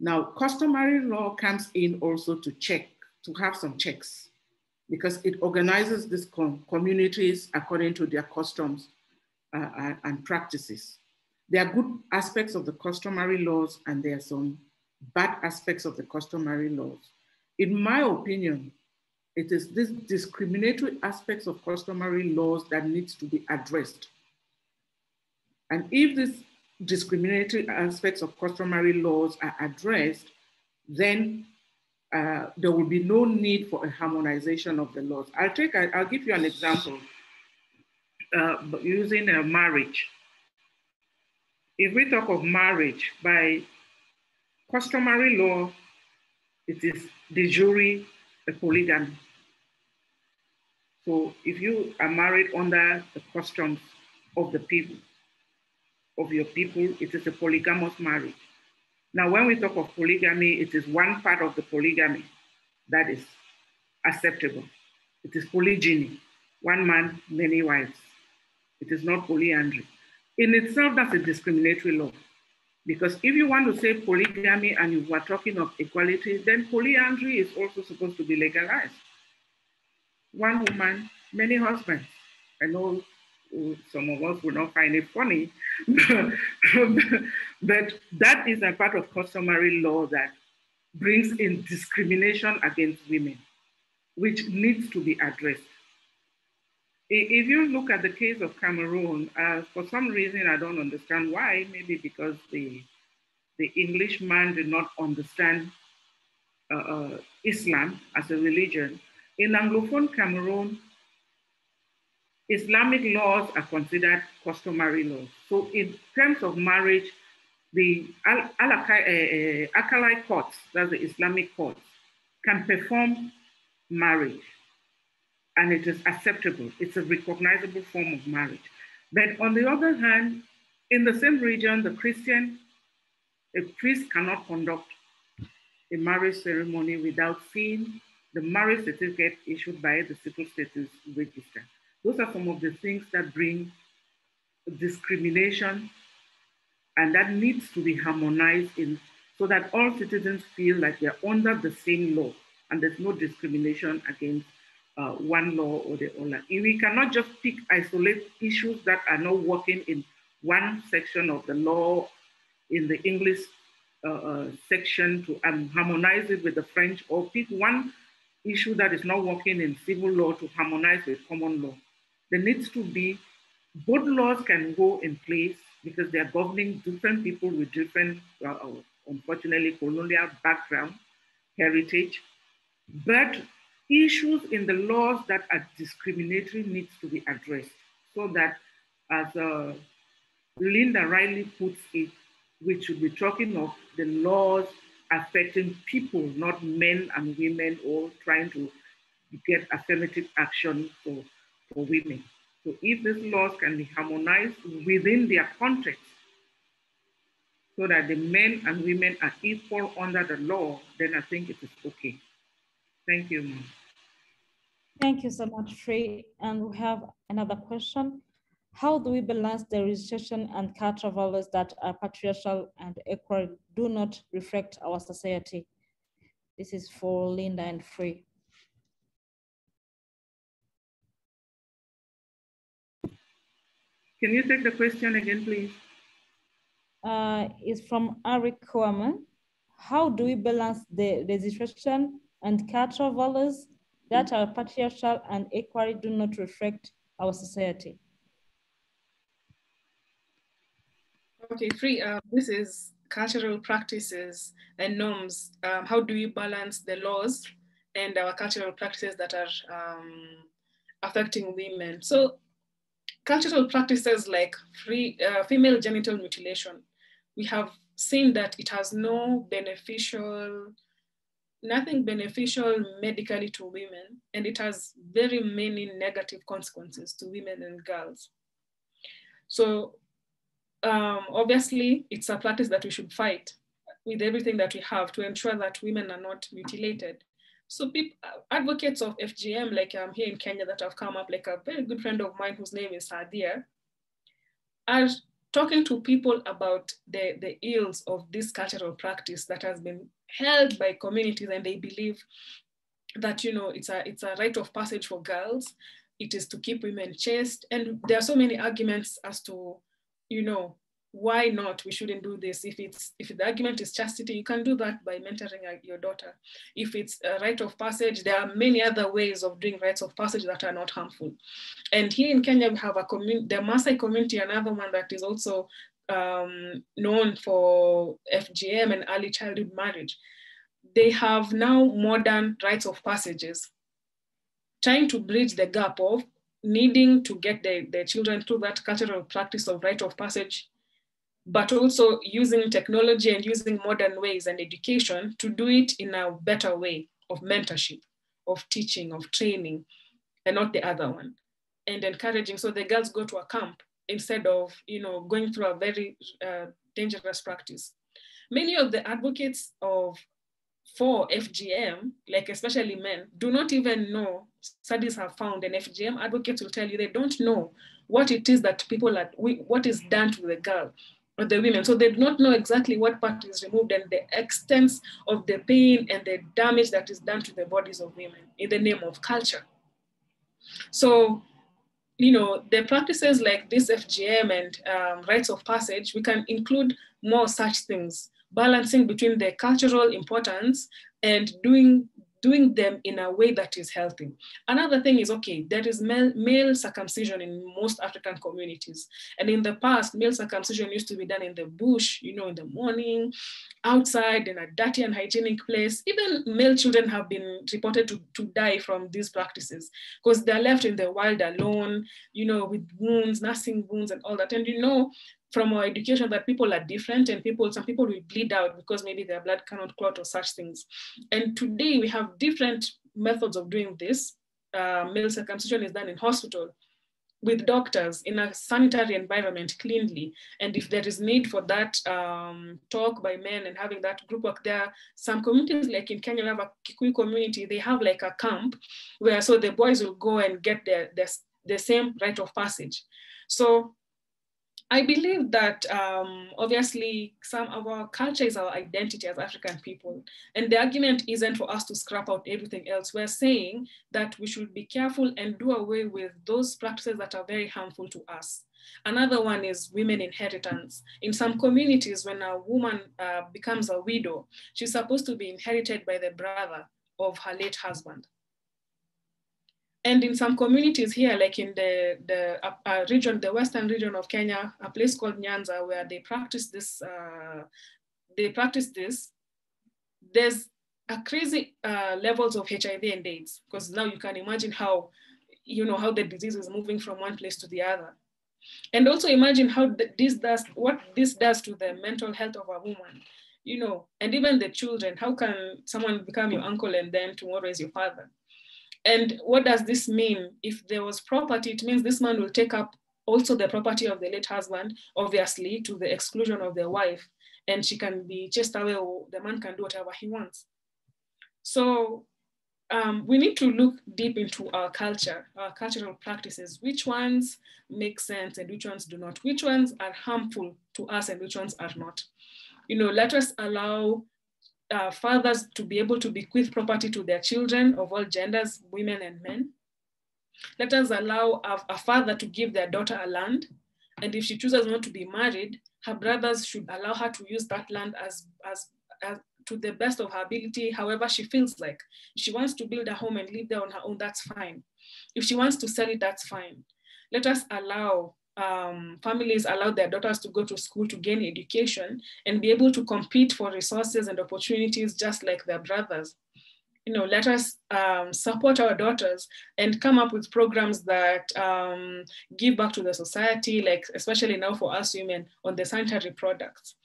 Now, customary law comes in also to check, to have some checks, because it organizes these communities according to their customs and practices. There are good aspects of the customary laws and there are some bad aspects of the customary laws. In my opinion, it is these discriminatory aspects of customary laws that needs to be addressed. And if these discriminatory aspects of customary laws are addressed, then there will be no need for a harmonization of the laws. I'll give you an example using a marriage. If we talk of marriage, by customary law, it is de jure a polygamy. So if you are married under the customs of the people, of your people, it is a polygamous marriage. Now, when we talk of polygamy, it is one part of the polygamy that is acceptable. It is polygyny, one man, many wives. It is not polyandry. In itself, that's a discriminatory law. Because if you want to say polygamy and you were talking of equality, then polyandry is also supposed to be legalized. One woman, many husbands. I know some of us will not find it funny, but that is a part of customary law that brings in discrimination against women, which needs to be addressed. If you look at the case of Cameroon, for some reason, I don't understand why, maybe because the Englishman did not understand Islam as a religion. In Anglophone Cameroon, Islamic laws are considered customary laws. So in terms of marriage, the Alkali courts, that's the Islamic courts, can perform marriage and it is acceptable. It's a recognizable form of marriage. But on the other hand, in the same region, the Christian, a priest cannot conduct a marriage ceremony without seeing the marriage certificate issued by the civil status register. Those are some of the things that bring discrimination and that needs to be harmonized in so that all citizens feel like they're under the same law and there's no discrimination against one law or the other. We cannot just pick, isolate issues that are not working in one section of the law in the English section to harmonize it with the French, or pick one issue that is not working in civil law to harmonize with common law. There needs to be, both laws can go in place because they are governing different people with different, unfortunately, colonial background, heritage, but issues in the laws that are discriminatory needs to be addressed so that, as Linda rightly puts it, we should be talking of the laws affecting people, not men and women, or trying to get affirmative action for women. So if these laws can be harmonized within their context so that the men and women are equal under the law, then I think it is okay. Thank you, ma'am. Thank you so much, Free. And we have another question. How do we balance the registration and cultural values that are patriarchal and equal do not reflect our society? This is for Linda and Free. Can you take the question again, please? It's from Eric Kouaman. How do we balance the registration and cultural values that are patriarchal and equally do not reflect our society? Okay, Free, this is cultural practices and norms. How do we balance the laws and our cultural practices that are affecting women? So cultural practices like female genital mutilation, we have seen that it has nothing beneficial medically to women, and it has very many negative consequences to women and girls. So obviously, it's a practice that we should fight with everything that we have to ensure that women are not mutilated. So advocates of FGM, like here in Kenya that have come up, like a very good friend of mine whose name is Sadia, are talking to people about the ills of this cultural practice that has been held by communities, and they believe that, you know, it's a rite of passage for girls. It is to keep women chaste. And there are so many arguments as to, you know, why not, we shouldn't do this. If the argument is chastity, you can do that by mentoring your daughter. If it's a rite of passage, there are many other ways of doing rites of passage that are not harmful. And here in Kenya, we have the Maasai community, another one that is also known for FGM and early childhood marriage. They have now modern rites of passages, trying to bridge the gap of needing to get their children through that cultural practice of rite of passage, but also using technology and using modern ways and education to do it in a better way of mentorship, of teaching, of training, and not the other one. And encouraging, so the girls go to a camp instead of, you know, going through a very dangerous practice. Many of the advocates for FGM, like especially men, do not even know. Studies have found, and FGM advocates will tell you they don't know what it is that what is done to the girl or the women. So they do not know exactly what part is removed and the extent of the pain and the damage that is done to the bodies of women in the name of culture. So, you know, the practices like this FGM and rites of passage, we can include more such things, balancing between the cultural importance and doing them in a way that is healthy. Another thing is, okay, there is male circumcision in most African communities. And in the past, male circumcision used to be done in the bush, you know, in the morning, outside in a dirty and hygienic place. Even male children have been reported to die from these practices because they're left in the wild alone, you know, with wounds, nursing wounds and all that. And you know, from our education that people are different, and some people will bleed out because maybe their blood cannot clot or such things. And today we have different methods of doing this. Male circumcision is done in hospital with doctors in a sanitary environment, cleanly. And if there is need for that talk by men and having that group work, there are some communities, like in Kenya, we have a Kikuyu community, they have like a camp where, so the boys will go and get the same rite of passage. So I believe that obviously some of our culture is our identity as African people. And the argument isn't for us to scrap out everything else. We're saying that we should be careful and do away with those practices that are very harmful to us. Another one is women inheritance. In some communities, when a woman becomes a widow, she's supposed to be inherited by the brother of her late husband. And in some communities here, like in the region, the western region of Kenya, a place called Nyanza, where they practice this, there's a crazy levels of HIV and AIDS, because now you can imagine how, you know, how the disease is moving from one place to the other. And also imagine how what this does to the mental health of a woman, you know, and even the children. How can someone become your uncle and then tomorrow is your father? And what does this mean? If there was property, it means this man will take up also the property of the late husband, obviously to the exclusion of the wife, and she can be chased away, or the man can do whatever he wants. So we need to look deep into our culture, our cultural practices, which ones make sense and which ones do not, which ones are harmful to us and which ones are not. You know, let us allow fathers to be able to bequeath property to their children of all genders, women and men. Let us allow a father to give their daughter a land. And if she chooses not to be married, her brothers should allow her to use that land as to the best of her ability, however she feels like. If she wants to build a home and live there on her own, that's fine. If she wants to sell it, that's fine. Let us allow families allow their daughters to go to school to gain education and be able to compete for resources and opportunities just like their brothers. You know, let us support our daughters and come up with programs that give back to the society, like especially now for us women on the sanitary products.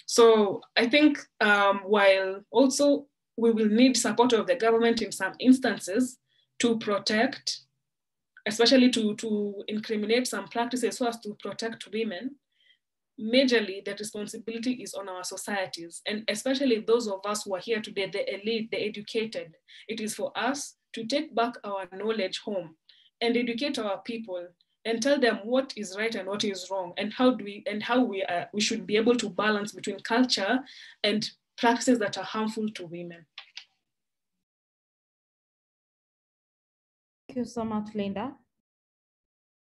So I think while also we will need support of the government in some instances to protect, especially to incriminate some practices so as to protect women, majorly the responsibility is on our societies, and especially those of us who are here today, the elite, the educated. It is for us to take back our knowledge home and educate our people and tell them what is right and what is wrong, and how we should be able to balance between culture and practices that are harmful to women. Thank you so much, Linda.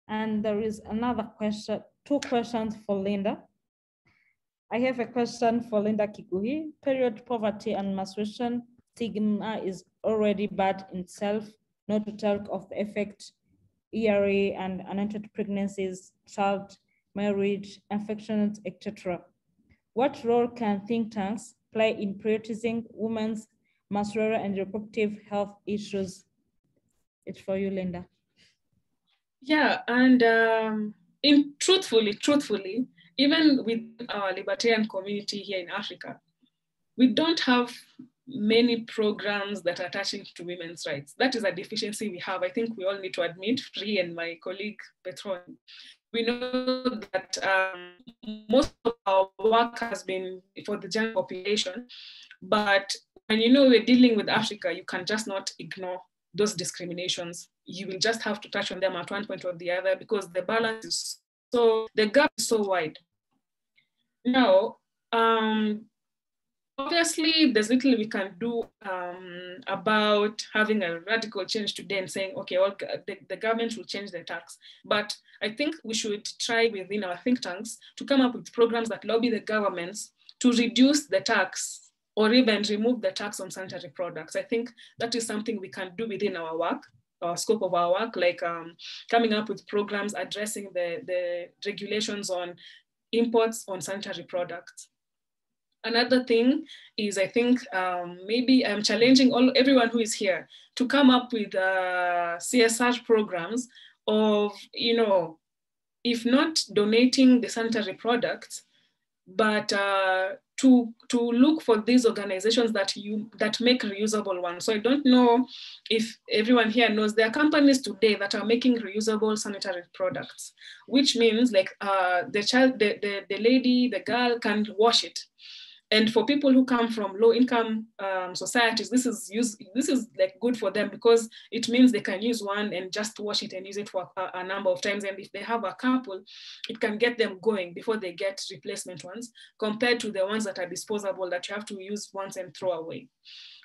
And there is another question, 2 questions for Linda. I have a question for Linda Kikuhi. Period poverty and menstruation stigma is already bad in itself, not to talk of the effect ERA and unwanted pregnancies, child marriage, infections, etc. What role can think tanks play in prioritizing women's menstrual and reproductive health issues? It's for you, Linda. Yeah, and truthfully, even with our libertarian community here in Africa, we don't have many programs that are touching to women's rights. That is a deficiency we have. I think we all need to admit, Free and my colleague Petron. We know that most of our work has been for the general population, but when you know we're dealing with Africa, you can just not ignore those discriminations. You will just have to touch on them at one point or the other, because the balance is the gap is so wide. Now, obviously, there's little we can do about having a radical change today and saying, okay, the government will change the tax. But I think we should try within our think tanks to come up with programs that lobby the governments to reduce the tax or even remove the tax on sanitary products. I think that is something we can do within our work, our scope of our work, like coming up with programs addressing the regulations on imports on sanitary products. Another thing is, I think maybe I'm challenging everyone who is here to come up with CSR programs of, if not donating the sanitary products, but to look for these organizations that make reusable ones. So I don't know if everyone here knows, there are companies today that are making reusable sanitary products, which means like the lady, the girl can wash it. And for people who come from low-income societies, this is like good for them, because it means they can use one and just wash it and use it for a number of times. And if they have a couple, it can get them going before they get replacement ones, compared to the ones that are disposable that you have to use once and throw away.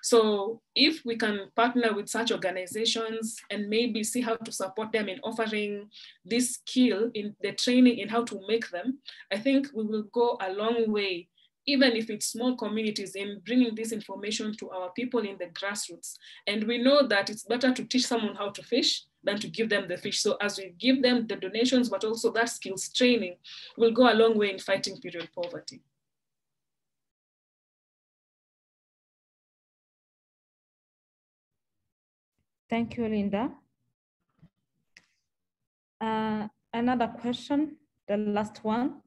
So if we can partner with such organizations and maybe see how to support them in offering this skill, in the training in how to make them, I think we will go a long way, even if it's small communities, in bringing this information to our people in the grassroots. And we know that it's better to teach someone how to fish than to give them the fish. So as we give them the donations, but also that skills training, will go a long way in fighting period poverty. Thank you, Linda. Another question, the last one.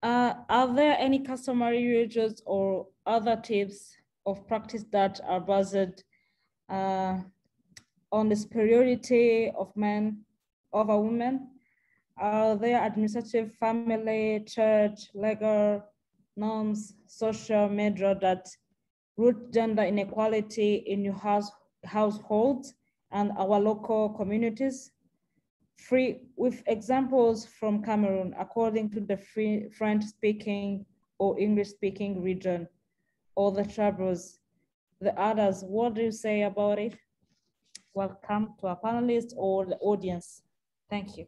Are there any customary usages or other tips of practice that are based on the superiority of men over women? Are there administrative, family, church, legal norms, social media that root gender inequality in your households and our local communities? Free with examples from Cameroon, according to the French-speaking or English-speaking region, or the tribes, the others. What do you say about it? Welcome to our panelists or the audience. Thank you.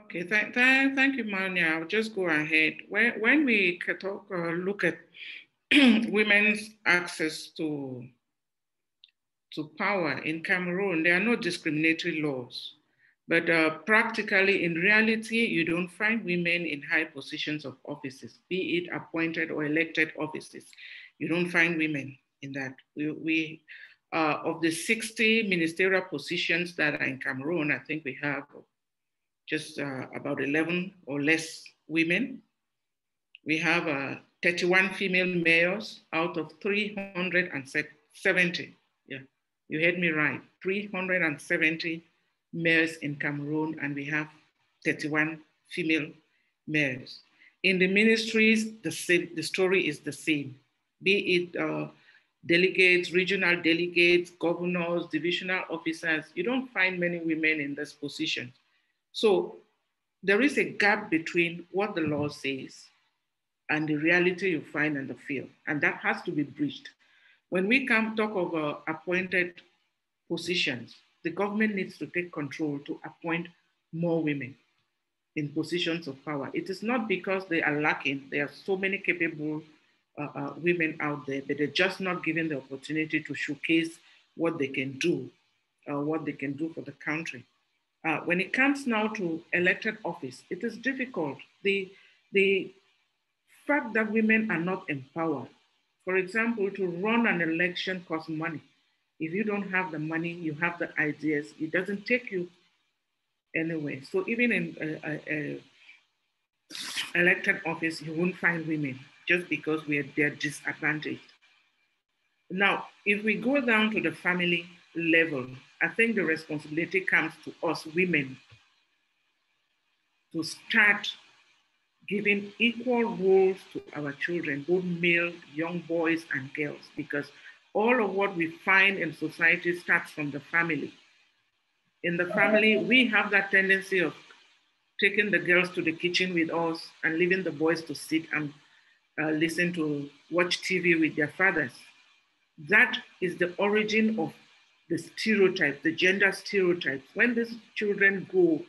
Okay, thank you, Mania. I'll just go ahead. When we look at women's access to power in Cameroon, there are no discriminatory laws. But practically, in reality, you don't find women in high positions of offices, be it appointed or elected offices. You don't find women in that. We of the 60 ministerial positions that are in Cameroon, I think we have just about 11 or less women. We have 31 female mayors out of 370. Yeah, you heard me right, 370 mayors in Cameroon, and we have 31 female mayors. In the ministries, the story is the same. Be it delegates, regional delegates, governors, divisional officers. You don't find many women in this position. So there is a gap between what the law says and the reality you find in the field, and that has to be bridged. When we come talk of appointed positions, the government needs to take control to appoint more women in positions of power. It is not because they are lacking. There are so many capable women out there, but they're just not given the opportunity to showcase what they can do, what they can do for the country. When it comes now to elected office, it is difficult. The fact that women are not empowered, for example, to run an election costs money. If you don't have the money, you have the ideas, it doesn't take you anywhere. So even in elected office, you won't find women just because they're disadvantaged. Now, if we go down to the family level, I think the responsibility comes to us women to start giving equal roles to our children, both male, young boys and girls, because all of what we find in society starts from the family. In the family, we have that tendency of taking the girls to the kitchen with us and leaving the boys to sit and listen to watch TV with their fathers. That is the origin of the stereotype, the gender stereotypes. When these children go,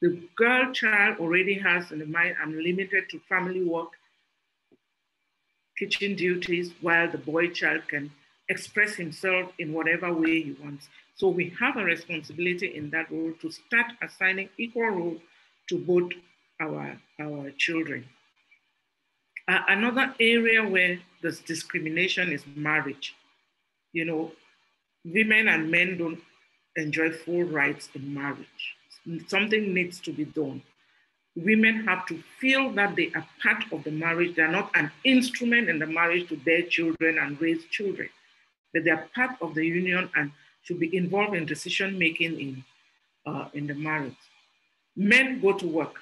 the girl child already has in the mind, I'm limited to family work, kitchen duties, while the boy child can express himself in whatever way he wants. So we have a responsibility in that role to start assigning equal role to both our children. Another area where there's discrimination is marriage. You know, women and men don't enjoy full rights in marriage. Something needs to be done. Women have to feel that they are part of the marriage. They're not an instrument in the marriage to bear children and raise children, but they are part of the union and should be involved in decision-making in the marriage. Men go to work.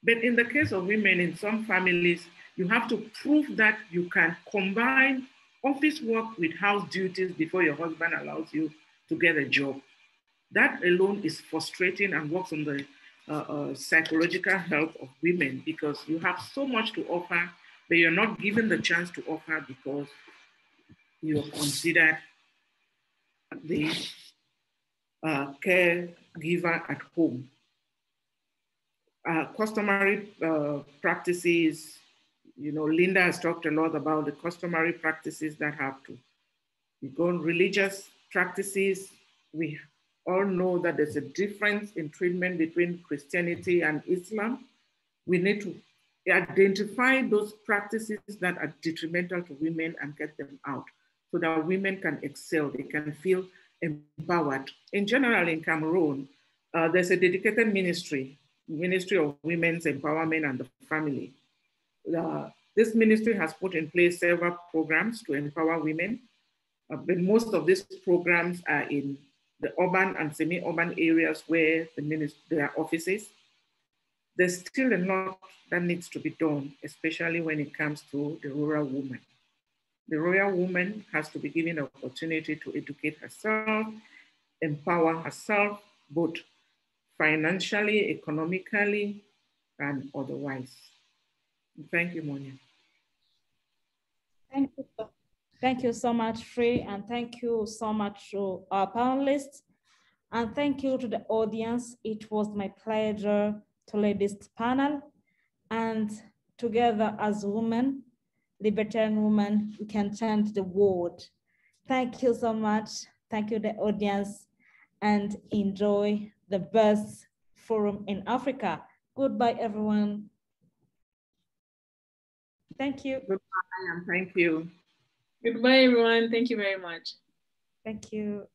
But in the case of women, in some families, you have to prove that you can combine office work with house duties before your husband allows you to get a job. That alone is frustrating and works on the psychological health of women, because you have so much to offer, but you're not given the chance to offer because you're considered the caregiver at home. Customary practices, you know, Linda has talked a lot about the customary practices that have to go on. Religious practices, we all know that there's a difference in treatment between Christianity and Islam. We need to identify those practices that are detrimental to women and get them out so that women can excel, they can feel empowered. In general, in Cameroon, there's a dedicated ministry of Women's Empowerment and the Family. This ministry has put in place several programs to empower women, but most of these programs are in the urban and semi-urban areas where there are offices. There's still a lot that needs to be done, especially when it comes to the rural woman. The rural woman has to be given the opportunity to educate herself, empower herself, both financially, economically, and otherwise. Thank you, Monia. Thank you so much, Free, and thank you so much to our panelists. And thank you to the audience. It was my pleasure to lead this panel. And together as women, libertarian women, we can change the world. Thank you so much. Thank you, the audience, and enjoy the best forum in Africa. Goodbye, everyone. Thank you. Goodbye, and thank you. Goodbye, everyone. Thank you very much. Thank you.